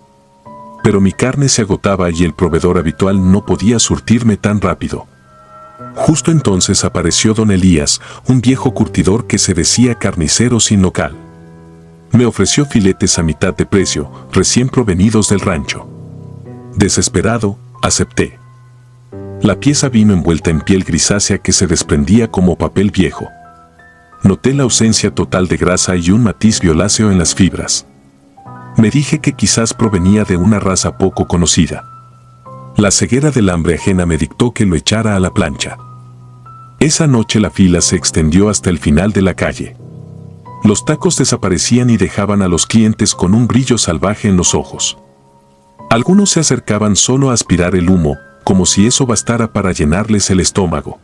Pero mi carne se agotaba y el proveedor habitual no podía surtirme tan rápido. Justo entonces apareció don Elías, un viejo curtidor que se decía carnicero sin local. Me ofreció filetes a mitad de precio, recién provenidos del rancho. Desesperado, acepté. La pieza vino envuelta en piel grisácea que se desprendía como papel viejo. Noté la ausencia total de grasa y un matiz violáceo en las fibras. Me dije que quizás provenía de una raza poco conocida. La ceguera del hambre ajena me dictó que lo echara a la plancha. Esa noche la fila se extendió hasta el final de la calle. Los tacos desaparecían y dejaban a los clientes con un brillo salvaje en los ojos. Algunos se acercaban solo a aspirar el humo, como si eso bastara para llenarles el estómago.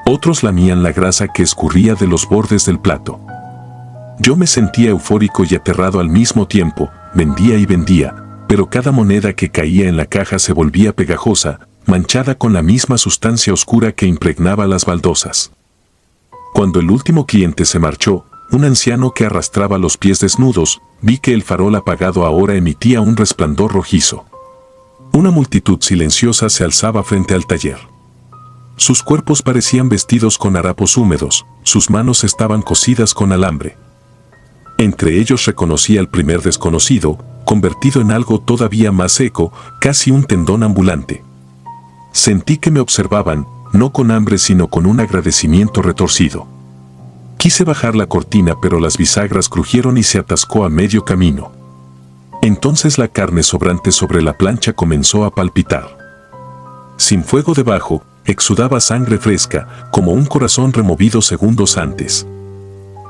Otros lamían la grasa que escurría de los bordes del plato. Yo me sentía eufórico y aterrado al mismo tiempo, vendía y vendía, pero cada moneda que caía en la caja se volvía pegajosa, manchada con la misma sustancia oscura que impregnaba las baldosas. Cuando el último cliente se marchó, un anciano que arrastraba los pies desnudos, vi que el farol apagado ahora emitía un resplandor rojizo. Una multitud silenciosa se alzaba frente al taller. Sus cuerpos parecían vestidos con harapos húmedos, sus manos estaban cosidas con alambre. Entre ellos reconocí al primer desconocido, convertido en algo todavía más seco, casi un tendón ambulante. Sentí que me observaban, no con hambre sino con un agradecimiento retorcido. Quise bajar la cortina pero las bisagras crujieron y se atascó a medio camino. Entonces la carne sobrante sobre la plancha comenzó a palpitar. Sin fuego debajo, exudaba sangre fresca, como un corazón removido segundos antes.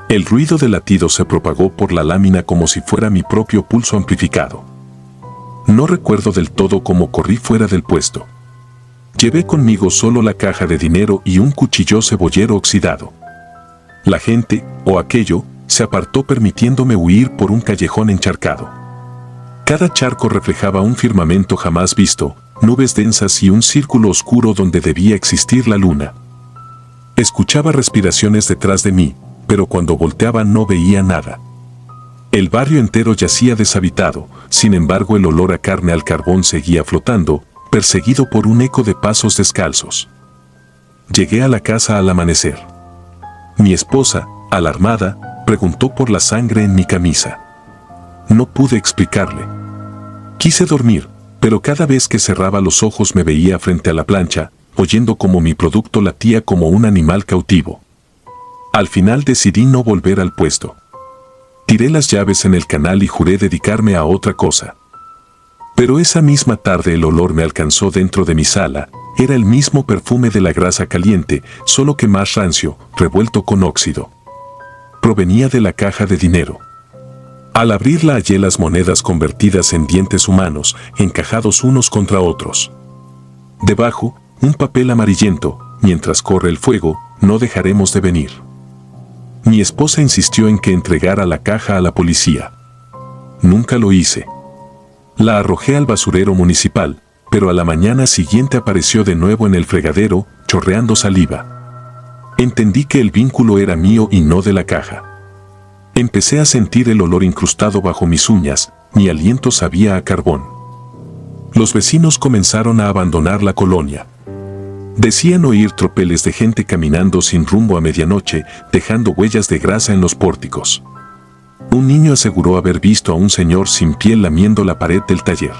El ruido de latido se propagó por la lámina como si fuera mi propio pulso amplificado. No recuerdo del todo cómo corrí fuera del puesto. Llevé conmigo solo la caja de dinero y un cuchillo cebollero oxidado. La gente, o aquello, se apartó permitiéndome huir por un callejón encharcado. Cada charco reflejaba un firmamento jamás visto, nubes densas y un círculo oscuro donde debía existir la luna. Escuchaba respiraciones detrás de mí, pero cuando volteaba no veía nada. El barrio entero yacía deshabitado, sin embargo el olor a carne al carbón seguía flotando, perseguido por un eco de pasos descalzos. Llegué a la casa al amanecer. Mi esposa, alarmada, preguntó por la sangre en mi camisa. No pude explicarle. Quise dormir, pero cada vez que cerraba los ojos me veía frente a la plancha, oyendo cómo mi producto latía como un animal cautivo. Al final decidí no volver al puesto. Tiré las llaves en el canal y juré dedicarme a otra cosa. Pero esa misma tarde el olor me alcanzó dentro de mi sala, era el mismo perfume de la grasa caliente, solo que más rancio, revuelto con óxido. Provenía de la caja de dinero. Al abrirla hallé las monedas convertidas en dientes humanos, encajados unos contra otros. Debajo, un papel amarillento, mientras corre el fuego, no dejaremos de venir. Mi esposa insistió en que entregara la caja a la policía. Nunca lo hice. La arrojé al basurero municipal, pero a la mañana siguiente apareció de nuevo en el fregadero, chorreando saliva. Entendí que el vínculo era mío y no de la caja. Empecé a sentir el olor incrustado bajo mis uñas, mi aliento sabía a carbón. Los vecinos comenzaron a abandonar la colonia. Decían oír tropeles de gente caminando sin rumbo a medianoche, dejando huellas de grasa en los pórticos. Un niño aseguró haber visto a un señor sin piel lamiendo la pared del taller.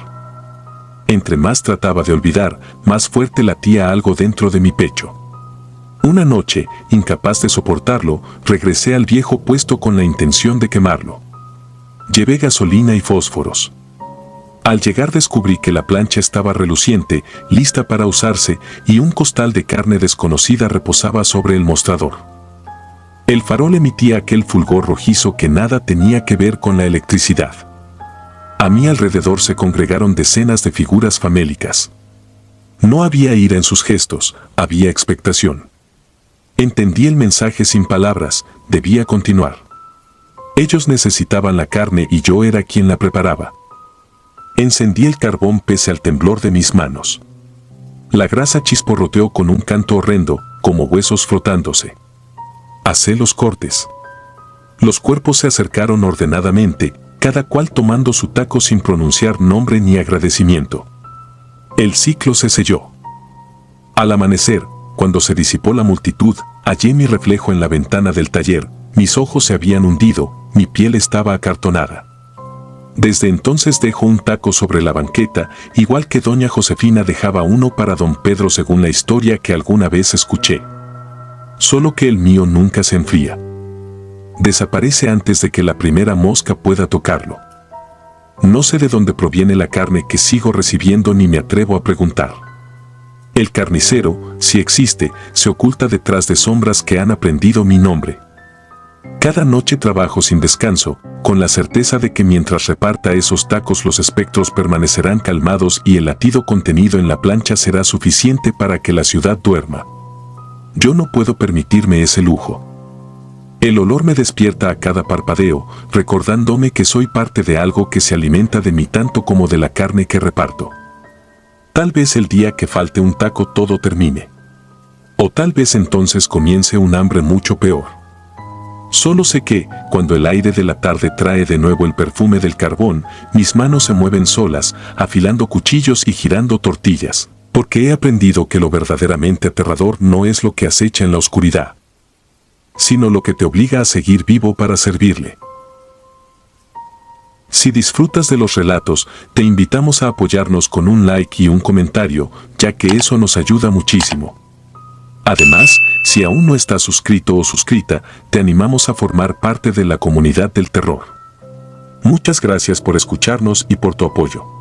Entre más trataba de olvidar, más fuerte latía algo dentro de mi pecho. Una noche, incapaz de soportarlo, regresé al viejo puesto con la intención de quemarlo. Llevé gasolina y fósforos. Al llegar descubrí que la plancha estaba reluciente, lista para usarse, y un costal de carne desconocida reposaba sobre el mostrador. El farol emitía aquel fulgor rojizo que nada tenía que ver con la electricidad. A mi alrededor se congregaron decenas de figuras famélicas. No había ira en sus gestos, había expectación. Entendí el mensaje sin palabras, debía continuar. Ellos necesitaban la carne y yo era quien la preparaba. Encendí el carbón pese al temblor de mis manos. La grasa chisporroteó con un canto horrendo, como huesos frotándose. Hacé los cortes. Los cuerpos se acercaron ordenadamente, cada cual tomando su taco sin pronunciar nombre ni agradecimiento. El ciclo se selló. Al amanecer, cuando se disipó la multitud, hallé mi reflejo en la ventana del taller, mis ojos se habían hundido, mi piel estaba acartonada. Desde entonces dejo un taco sobre la banqueta, igual que doña Josefina dejaba uno para don Pedro según la historia que alguna vez escuché. Solo que el mío nunca se enfría. Desaparece antes de que la primera mosca pueda tocarlo. No sé de dónde proviene la carne que sigo recibiendo ni me atrevo a preguntar. El carnicero, si existe, se oculta detrás de sombras que han aprendido mi nombre. Cada noche trabajo sin descanso, con la certeza de que mientras reparta esos tacos los espectros permanecerán calmados y el latido contenido en la plancha será suficiente para que la ciudad duerma. Yo no puedo permitirme ese lujo. El olor me despierta a cada parpadeo, recordándome que soy parte de algo que se alimenta de mí tanto como de la carne que reparto. Tal vez el día que falte un taco todo termine. O tal vez entonces comience un hambre mucho peor. Solo sé que, cuando el aire de la tarde trae de nuevo el perfume del carbón, mis manos se mueven solas, afilando cuchillos y girando tortillas, porque he aprendido que lo verdaderamente aterrador no es lo que acecha en la oscuridad, sino lo que te obliga a seguir vivo para servirle. Si disfrutas de los relatos, te invitamos a apoyarnos con un like y un comentario, ya que eso nos ayuda muchísimo. Además, si aún no estás suscrito o suscrita, te animamos a formar parte de la comunidad del terror. Muchas gracias por escucharnos y por tu apoyo.